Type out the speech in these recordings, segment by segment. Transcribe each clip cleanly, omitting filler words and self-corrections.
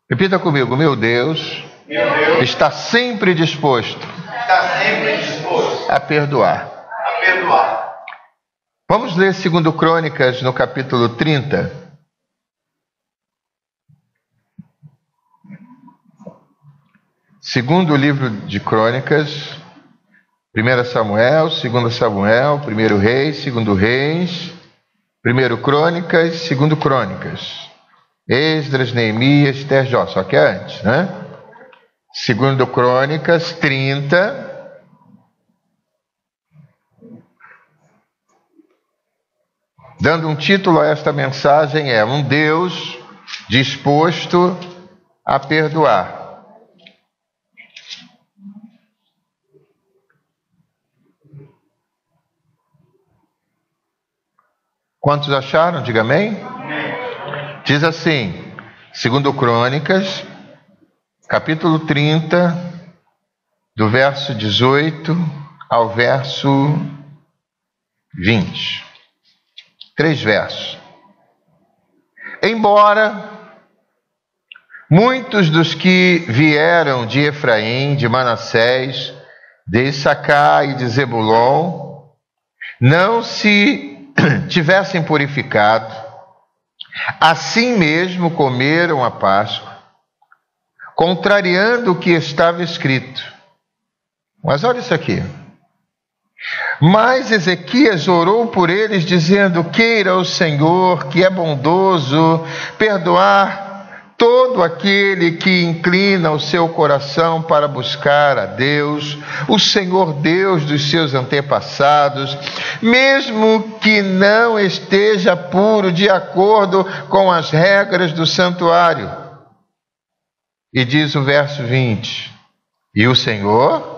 Repita comigo: meu Deus, está sempre disposto a perdoar. Vamos ler 2 Crônicas no capítulo 30. Segundo livro de Crônicas, 1 Samuel, 2 Samuel, 1 Reis, 2 Reis, 1 Crônicas, 2 Crônicas, Esdras, Neemias, Esther, Jó, só que é antes, né? 2 Crônicas 30. Dando um título a esta mensagem é um Deus disposto a perdoar. Quantos acharam? Diga amém. Diz assim, 2 Crônicas, capítulo 30, do verso 18 ao verso 20. 3 versos. Embora muitos dos que vieram de Efraim, de Manassés, de Issacar e de Zebulon não se tivessem purificado, assim mesmo comeram a Páscoa, contrariando o que estava escrito. Mas olha isso aqui. Mas Ezequias orou por eles, dizendo: queira o Senhor, que é bondoso, perdoar todo aquele que inclina o seu coração para buscar a Deus, o Senhor Deus dos seus antepassados, mesmo que não esteja puro de acordo com as regras do santuário. E diz o verso 20: e o Senhor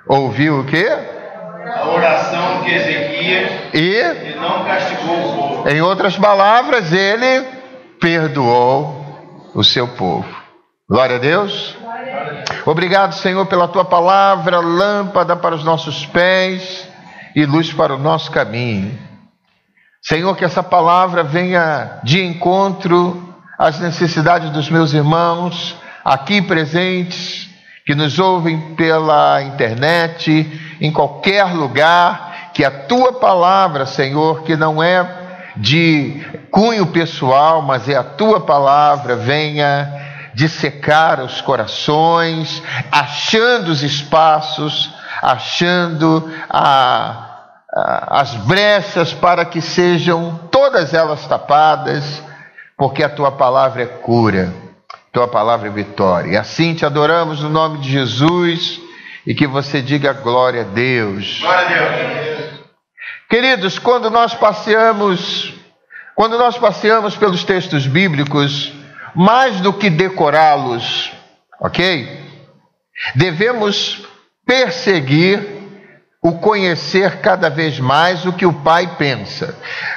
ouviu o quê? A oração de Ezequias e não castigou o povo. Em outras palavras, ele perdoou o seu povo. Glória a Deus. Obrigado, Senhor, pela tua palavra, lâmpada para os nossos pés e luz para o nosso caminho. Senhor, que essa palavra venha de encontro às necessidades dos meus irmãos aqui presentes, que nos ouvem pela internet, em qualquer lugar, que a tua palavra, Senhor, que não é de cunho pessoal, mas é a tua palavra, venha dissecar os corações, achando os espaços, achando as brechas para que sejam todas elas tapadas, porque a tua palavra é cura, tua palavra é vitória. E assim te adoramos no nome de Jesus, e que você diga glória a Deus. Glória a Deus. Queridos, quando nós passeamos pelos textos bíblicos, mais do que decorá-los, ok? Devemos perseguir o conhecer cada vez mais o que o Pai pensa.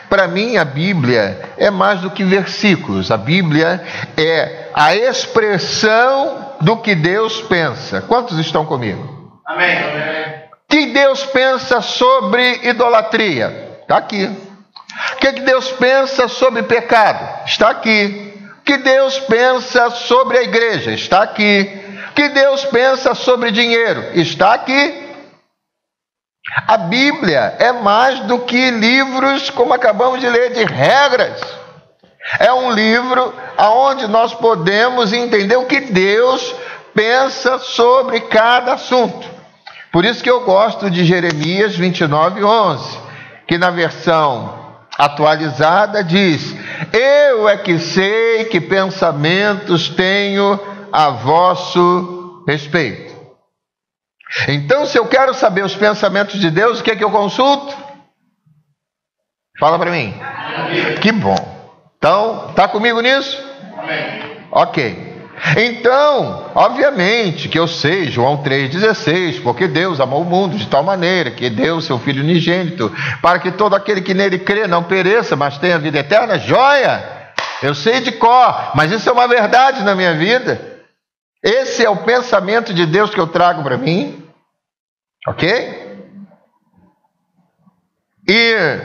Para mim, a Bíblia é mais do que versículos. A Bíblia é a expressão do que Deus pensa. Quantos estão comigo? Amém. Que Deus pensa sobre idolatria? Está aqui. O que Deus pensa sobre pecado? Está aqui. O que Deus pensa sobre a igreja? Está aqui. O que Deus pensa sobre dinheiro? Está aqui. A Bíblia é mais do que livros, como acabamos de ler, de regras. É um livro onde nós podemos entender o que Deus pensa sobre cada assunto. Por isso que eu gosto de Jeremias 29:11, que na versão atualizada diz: eu é que sei que pensamentos tenho a vosso respeito. Então, se eu quero saber os pensamentos de Deus, o que é que eu consulto? Fala para mim. Que bom. Então, está comigo nisso? Ok. Então, obviamente que eu sei João 3,16, porque Deus amou o mundo de tal maneira que deu o seu Filho unigênito, para que todo aquele que nele crê não pereça, mas tenha vida eterna. Joia! Eu sei de cor, mas isso é uma verdade na minha vida. Esse é o pensamento de Deus que eu trago para mim, ok? E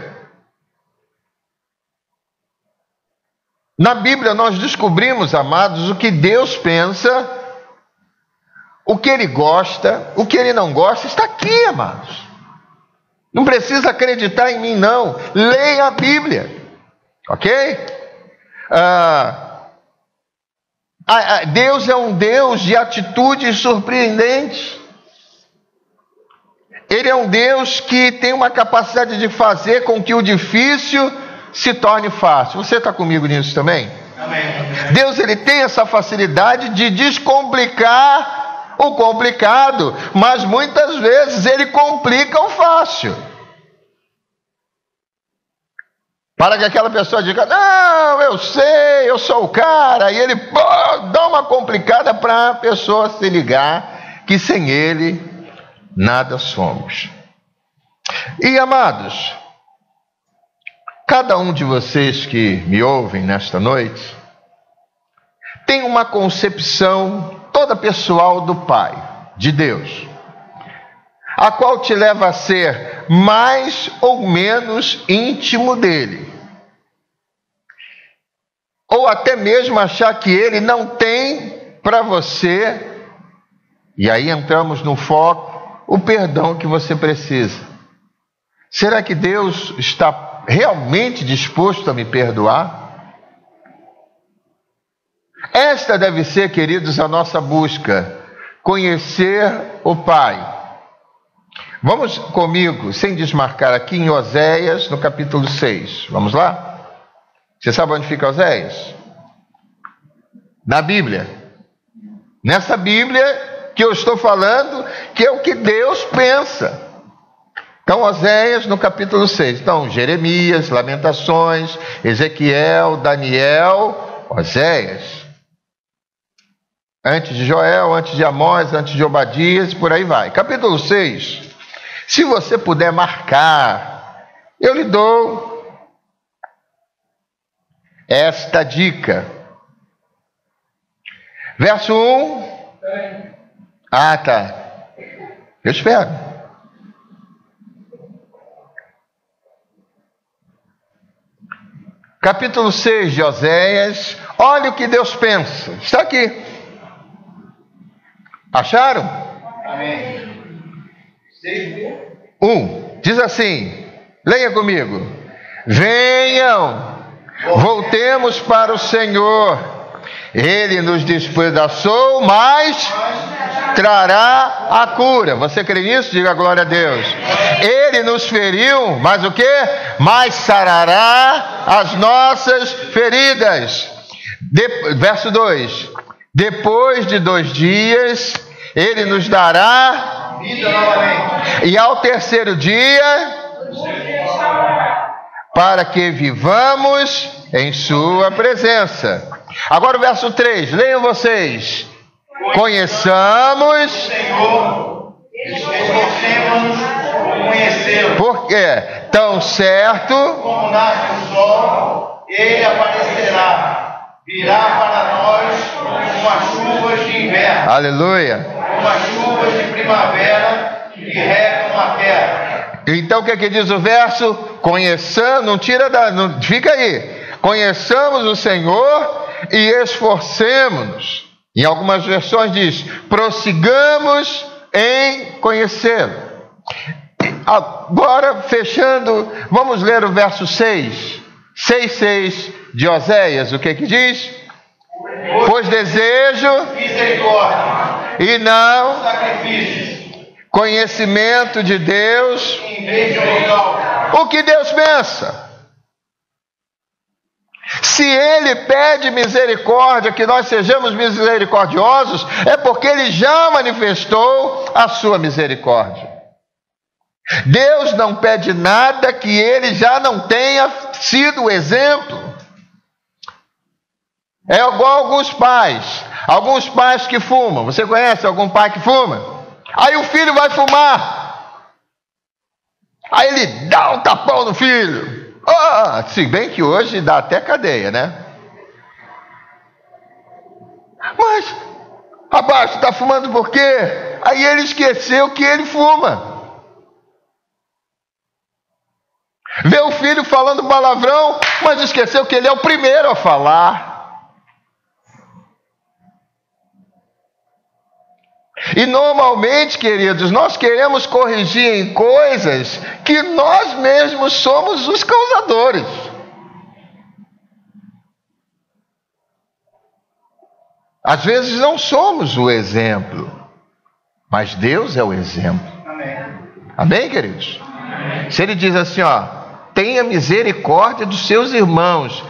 Na Bíblia nós descobrimos, amados, o que Deus pensa, o que Ele gosta, o que Ele não gosta, está aqui, amados. Não precisa acreditar em mim, não. Leia a Bíblia, ok? Deus é um Deus de atitudes surpreendentes. Ele é um Deus que tem uma capacidade de fazer com que o difícil se torne fácil. Você está comigo nisso também? Amém. Deus, ele tem essa facilidade de descomplicar o complicado, mas muitas vezes ele complica o fácil. Para que aquela pessoa diga, não, eu sei, eu sou o cara, e ele dá uma complicada para a pessoa se ligar que sem ele nada somos. E amados, cada um de vocês que me ouvem nesta noite tem uma concepção toda pessoal do Pai, de Deus, a qual te leva a ser mais ou menos íntimo dele, ou até mesmo achar que ele não tem para você, e aí entramos no foco, o perdão que você precisa. Será que Deus está realmente disposto a me perdoar? Esta deve ser, queridos, a nossa busca, conhecer o Pai. Vamos comigo, sem desmarcar aqui, em Oséias, no capítulo 6. Vamos lá? Você sabe onde fica Oséias? Na Bíblia. Nessa Bíblia que eu estou falando, que é o que Deus pensa. Então, Oséias, no capítulo 6. Então, Jeremias, Lamentações, Ezequiel, Daniel, Oséias. Antes de Joel, antes de Amós, antes de Obadias, por aí vai. Capítulo 6. Se você puder marcar, eu lhe dou esta dica. Verso 1. Ah, tá. Eu espero. Capítulo 6 de Oséias. Olha o que Deus pensa. Está aqui. Acharam? Amém. 1. Diz assim, leia comigo. Venham, voltemos para o Senhor. Ele nos despedaçou, mas trará a cura. Você crê nisso? Diga glória a Deus. Ele nos feriu, mas o que? Mas sarará as nossas feridas. Verso 2. Depois de 2 dias, ele nos dará Vida novamente. e ao terceiro dia, para que vivamos em sua presença. Agora o verso 3, leiam vocês. Conheçamos, Senhor, esforcemos-nos por conhecê-lo. porque tão certo Como nasce o sol, ele aparecerá. Virá para nós como as chuvas de inverno, aleluia. como as chuvas de primavera que regam a terra. Então o que é que diz o verso? Conheçamos, não tira não, fica aí. Conheçamos o Senhor e esforcemos-nos. Em algumas versões diz, prossigamos em conhecê-lo. Agora, fechando, vamos ler o verso 6. 6 de Oséias, o que que diz? Pois desejo Misericórdia, e não sacrifícios, conhecimento de Deus. em vez de holocausto. O que Deus pensa? Se Ele pede misericórdia, que nós sejamos misericordiosos, é porque Ele já manifestou a sua misericórdia. Deus não pede nada que Ele já não tenha sido o exemplo. É igual alguns pais que fumam. Você conhece algum pai que fuma? Aí o filho vai fumar. Aí ele dá um tapão no filho. Se bem que hoje dá até cadeia, né? Mas, rapaz, você está fumando por quê? Aí ele esqueceu que ele fuma. Vê o filho falando palavrão, mas esqueceu que ele é o primeiro a falar. E normalmente, queridos, nós queremos corrigir em coisas que nós mesmos somos os causadores. Às vezes não somos o exemplo, mas Deus é o exemplo. Amém. Amém, queridos? Se ele diz assim, ó, tenha misericórdia dos seus irmãos,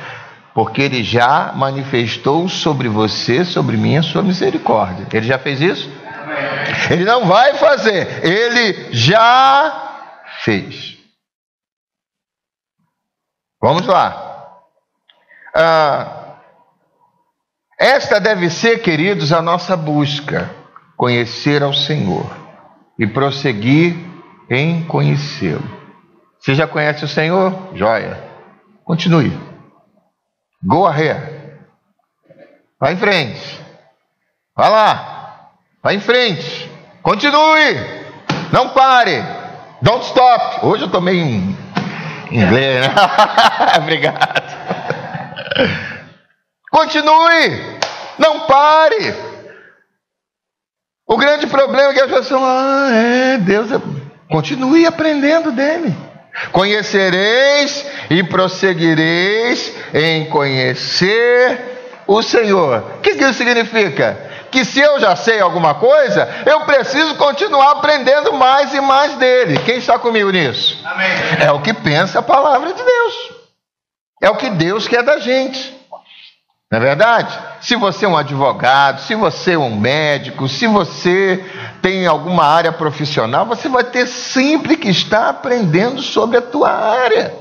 porque ele já manifestou sobre você, sobre mim, a sua misericórdia. Ele já fez isso? Amém. Ele não vai fazer, ele já fez. Vamos lá. Esta deve ser, queridos, a nossa busca, conhecer ao Senhor e prosseguir em conhecê-lo. Você já conhece o Senhor? Joia. Continue. Go ahead. Vai em frente. Vai lá. Vai em frente. Continue. Não pare. Don't stop. Hoje eu tomei em inglês, né? Obrigado. Continue. Não pare. O grande problema é que as pessoas Deus continue aprendendo dele. Conhecereis e prosseguireis em conhecer o Senhor. O que isso significa? Que se eu já sei alguma coisa, eu preciso continuar aprendendo mais e mais dele. Quem está comigo nisso? Amém. É o que pensa a palavra de Deus. É o que Deus quer da gente. Não é verdade? Se você é um advogado, se você é um médico, se você tem alguma área profissional, você vai ter sempre que estar aprendendo sobre a tua área.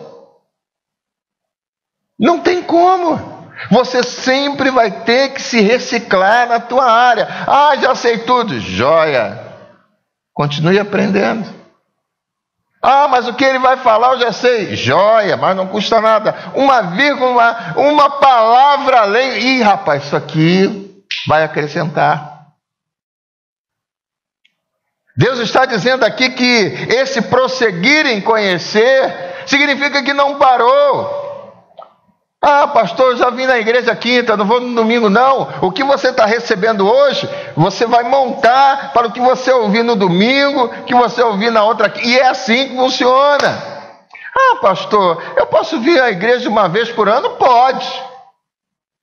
Não tem como. Você sempre vai ter que se reciclar na tua área. Já sei tudo. Joia. Continue aprendendo. Mas o que ele vai falar eu já sei. Joia, mas não custa nada. Uma vírgula, uma palavra além. Rapaz, isso aqui vai acrescentar. Deus está dizendo aqui que esse prosseguir em conhecer significa que não parou. Pastor, eu já vim na igreja quinta, não vou no domingo não. O que você está recebendo hoje, você vai montar para o que você ouvir no domingo, que você ouvir na outra. E é assim que funciona. Pastor, eu posso vir à igreja uma vez por ano? Pode.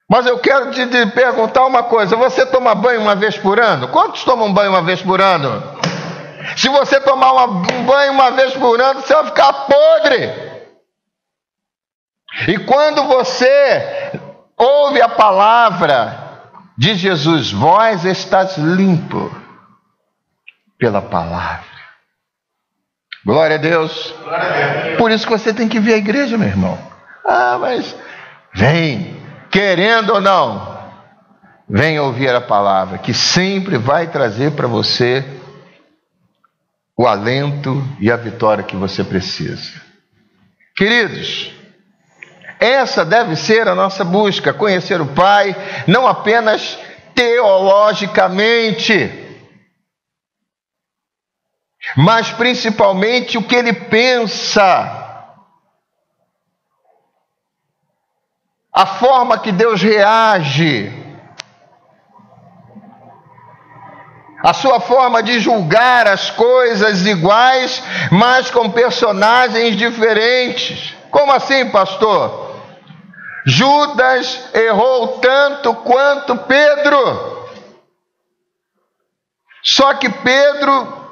Mas eu quero te perguntar uma coisa. Você toma banho uma vez por ano? Quantos tomam banho uma vez por ano? Se você tomar um banho uma vez por ano, você vai ficar podre. E quando você ouve a palavra de Jesus, vós estás limpo pela palavra. Glória a Deus. Glória a Deus. Por isso que você tem que vir à igreja, meu irmão. Mas vem, querendo ou não, vem ouvir a palavra, que sempre vai trazer para você o alento e a vitória que você precisa. Queridos, essa deve ser a nossa busca, conhecer o Pai, não apenas teologicamente, mas principalmente o que Ele pensa, a forma que Deus reage, a sua forma de julgar as coisas iguais, mas com personagens diferentes. Como assim, pastor? Judas errou tanto quanto Pedro. Só que Pedro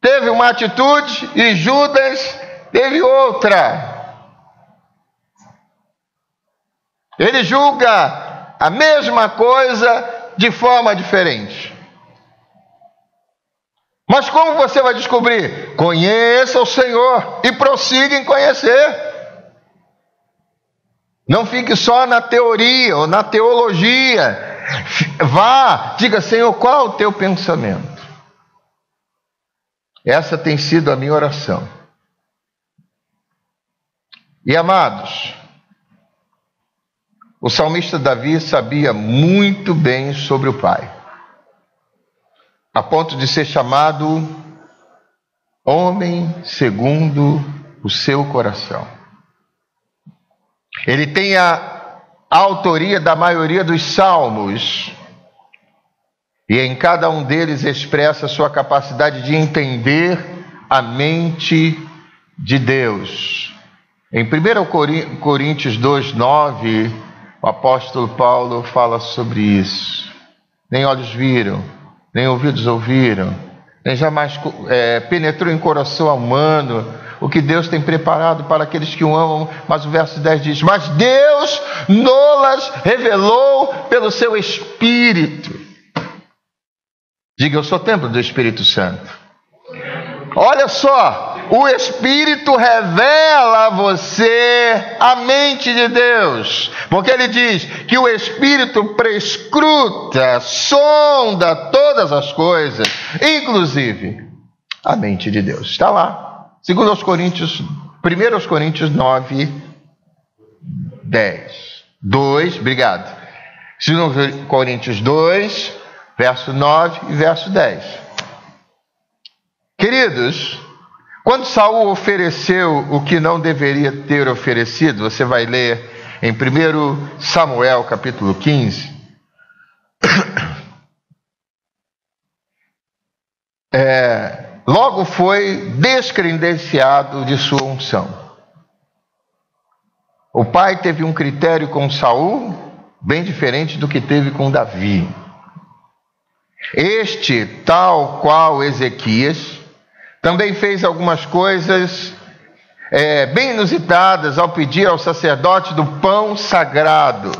teve uma atitude e Judas teve outra. Ele julga a mesma coisa de forma diferente. Mas como você vai descobrir? Conheça o Senhor e prossiga em conhecer. Não fique só na teoria ou na teologia. Vá, diga, Senhor, qual é o teu pensamento? Essa tem sido a minha oração. E amados, o salmista Davi sabia muito bem sobre o Pai, a ponto de ser chamado homem segundo o seu coração. Ele tem a autoria da maioria dos salmos, e em cada um deles expressa a sua capacidade de entender a mente de Deus. Em 1 Coríntios 2:9, o apóstolo Paulo fala sobre isso. Nem olhos viram, nem ouvidos ouviram, nem jamais penetrou em coração humano o que Deus tem preparado para aqueles que o amam. Mas o verso 10 diz: mas Deus nolas revelou pelo seu Espírito. Diga: eu sou templo do Espírito Santo. Olha só, o Espírito revela a você a mente de Deus, porque ele diz que o Espírito prescruta, sonda todas as coisas, inclusive a mente de Deus. Está lá, 1 Coríntios 9:10. 2, obrigado. 2 Coríntios 2, verso 9 e verso 10. Queridos, quando Saul ofereceu o que não deveria ter oferecido, você vai ler em 1 Samuel capítulo 15, logo foi descredenciado de sua unção. O pai teve um critério com Saul bem diferente do que teve com Davi. Este, tal qual Ezequias, também fez algumas coisas bem inusitadas ao pedir ao sacerdote do pão sagrado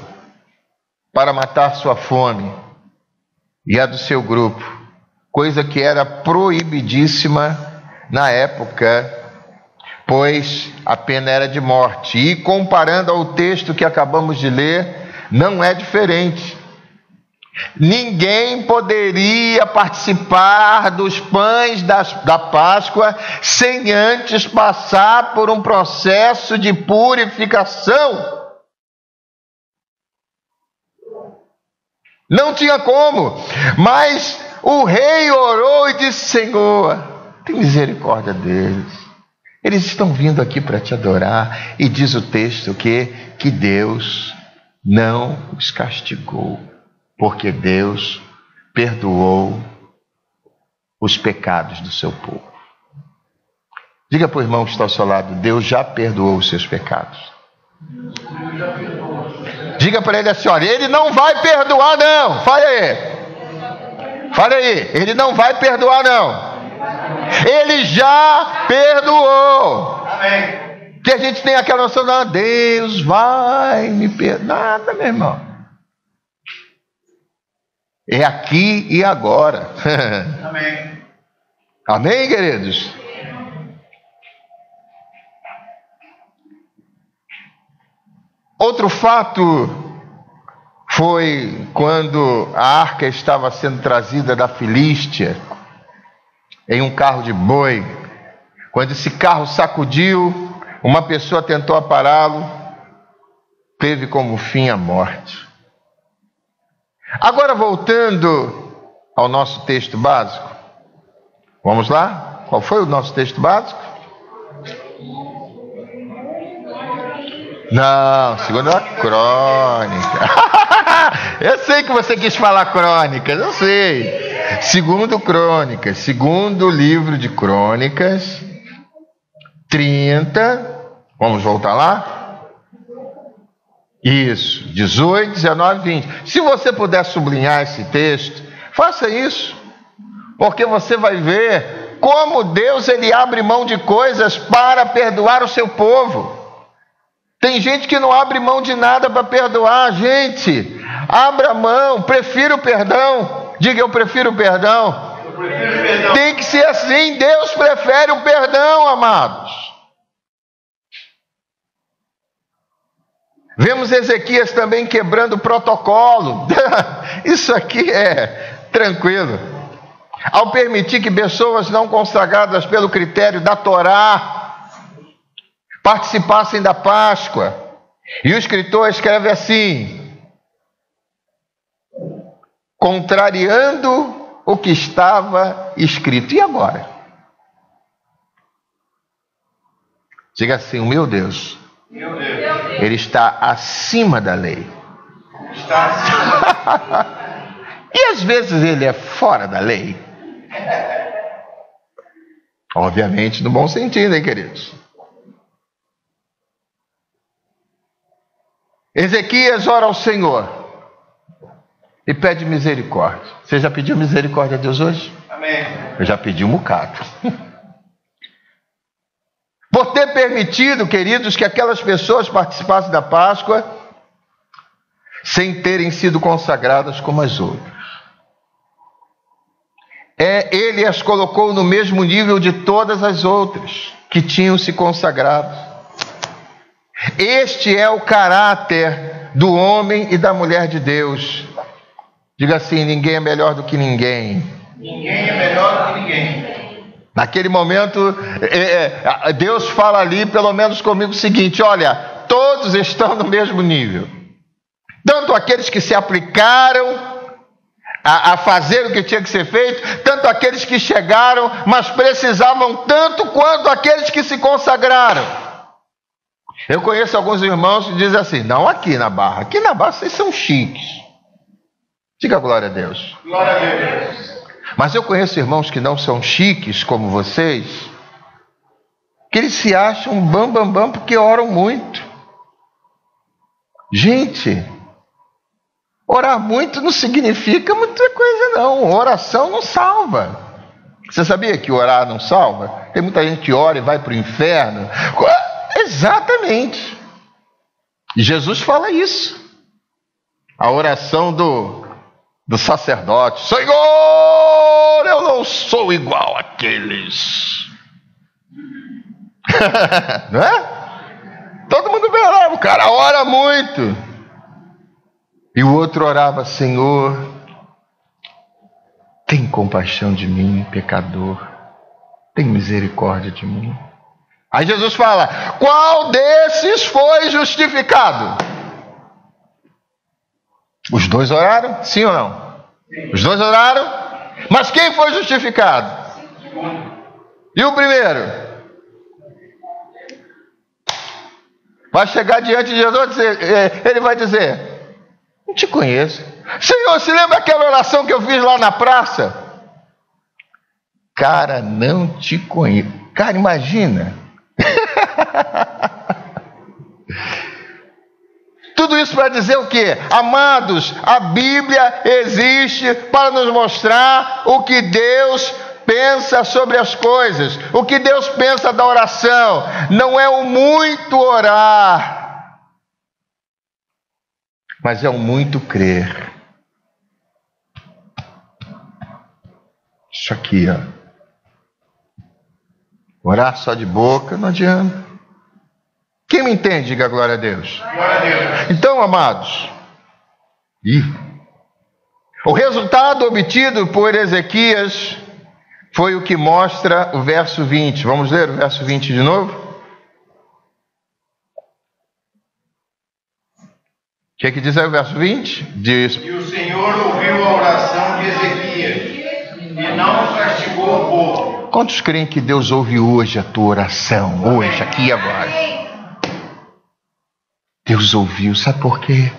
para matar sua fome e a do seu grupo, coisa que era proibidíssima na época, pois a pena era de morte. E comparando ao texto que acabamos de ler, não é diferente. Ninguém poderia participar dos pães da Páscoa sem antes passar por um processo de purificação. Não tinha como. Mas o rei orou e disse: Senhor, tem misericórdia deles. Eles estão vindo aqui para te adorar. E diz o texto que Deus não os castigou, porque Deus perdoou os pecados do seu povo. Diga para o irmão que está ao seu lado: Deus já perdoou os seus pecados. Diga para ele assim: olha, ele não vai perdoar não. Fale aí, ele não vai perdoar não. Ele já perdoou. Amém. Que a gente tem aquela noção: não, Deus vai me perdoar. Nada, meu irmão. É aqui e agora. Amém. Amém, queridos? Outro fato foi quando a arca estava sendo trazida da Filístia em um carro de boi. Quando esse carro sacudiu, uma pessoa tentou apará-lo, teve como fim a morte. Agora, voltando ao nosso texto básico, vamos lá? Qual foi o nosso texto básico? Não, 2 Crônica. Eu sei que você quis falar Crônicas, eu sei. 2 Crônicas, segundo livro de Crônicas, 30. Vamos voltar lá? Isso, 18, 19, 20. Se você puder sublinhar esse texto, faça isso, porque você vai ver como Deus ele abre mão de coisas para perdoar o seu povo. Tem gente que não abre mão de nada para perdoar. Gente, abra mão, prefiro o perdão. Diga: eu prefiro o perdão. Eu prefiro perdão. Tem que ser assim. Deus prefere o perdão, amados. Vemos Ezequias também quebrando o protocolo. Isso aqui é tranquilo. Ao permitir que pessoas não consagradas pelo critério da Torá participassem da Páscoa. E o escritor escreve assim: contrariando o que estava escrito. E agora? Diga assim: o meu Deus, Meu Deus. Ele está acima da lei. Está acima. E às vezes Ele é fora da lei. Obviamente no bom sentido, hein, queridos? Ezequias ora ao Senhor e pede misericórdia. Você já pediu misericórdia a Deus hoje? Amém. Eu já pedi um bocado. Por ter permitido, queridos, que aquelas pessoas participassem da Páscoa sem terem sido consagradas como as outras. Ele as colocou no mesmo nível de todas as outras que tinham se consagrado. Este é o caráter do homem e da mulher de Deus. Diga assim: ninguém é melhor do que ninguém. Ninguém é melhor do que ninguém. Naquele momento, Deus fala ali, pelo menos comigo, o seguinte: olha, todos estão no mesmo nível. Tanto aqueles que se aplicaram a fazer o que tinha que ser feito, tanto aqueles que chegaram, mas precisavam tanto quanto aqueles que se consagraram. Eu conheço alguns irmãos que dizem assim: não aqui na Barra vocês são chiques. Diga glória a Deus. Glória a Deus. Mas eu conheço irmãos que não são chiques como vocês, que eles se acham bam porque oram muito. Gente, orar muito não significa muita coisa não. Oração não salva. Você sabia que orar não salva? Tem muita gente que ora e vai para o inferno. Exatamente. E Jesus fala isso. A oração do sacerdote: Senhor, eu não sou igual àqueles. Não é? Todo mundo vê lá, o cara ora muito. E o outro orava: Senhor, tem compaixão de mim, pecador. Tem misericórdia de mim. Aí Jesus fala: qual desses foi justificado? Os dois oraram? Sim ou não? Sim. Os dois oraram? Mas quem foi justificado? E o primeiro? Vai chegar diante de Jesus e dizer, ele vai dizer: não te conheço. Senhor, se lembra aquela oração que eu fiz lá na praça? Cara, não te conheço. Cara, imagina. Tudo isso para dizer o quê? Amados, a Bíblia existe para nos mostrar o que Deus pensa sobre as coisas, o que Deus pensa da oração. Não é o muito orar, mas é o muito crer. Isso aqui, ó. Orar só de boca não adianta. Quem me entende, diga glória a Deus. Glória a Deus. Então, amados, o resultado obtido por Ezequias foi o que mostra o verso 20. Vamos ler o verso 20 de novo? O que é que diz aí o verso 20? Diz: E o Senhor ouviu a oração de Ezequias e não castigou o povo. Quantos creem que Deus ouve hoje a tua oração? Hoje, aqui e agora. Deus ouviu, sabe por quê?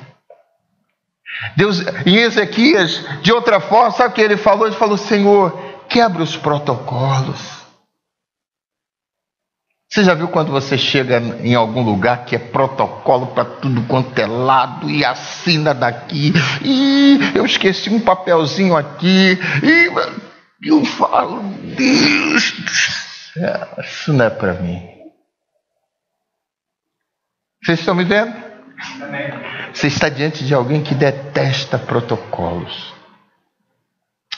Deus, em Ezequias, de outra forma, sabe o que ele falou? Ele falou: Senhor, quebra os protocolos. Você já viu quando você chega em algum lugar que é protocolo para tudo quanto é lado, e assina daqui, e eu esqueci um papelzinho aqui, e eu falo: Deus do céu, isso não é para mim. Vocês estão me vendo? Amém. Você está diante de alguém que detesta protocolos.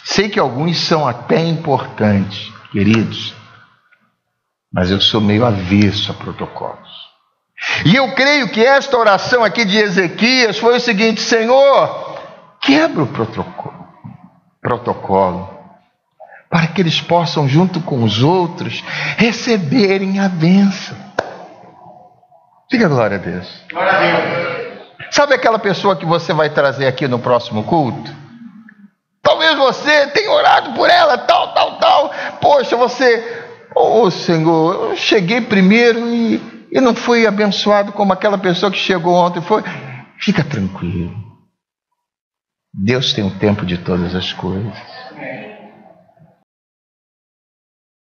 Sei que alguns são até importantes, queridos, mas eu sou meio avesso a protocolos. E eu creio que esta oração aqui de Ezequias foi o seguinte: Senhor, quebra o protocolo, para que eles possam, junto com os outros, receberem a bênção. Diga glória a Deus. Glória a Deus. Sabe aquela pessoa que você vai trazer aqui no próximo culto? Talvez você tenha orado por ela, tal. Poxa, você Oh, Senhor, eu cheguei primeiro e não fui abençoado como aquela pessoa que chegou ontem foi. Fica tranquilo. Deus tem o tempo de todas as coisas.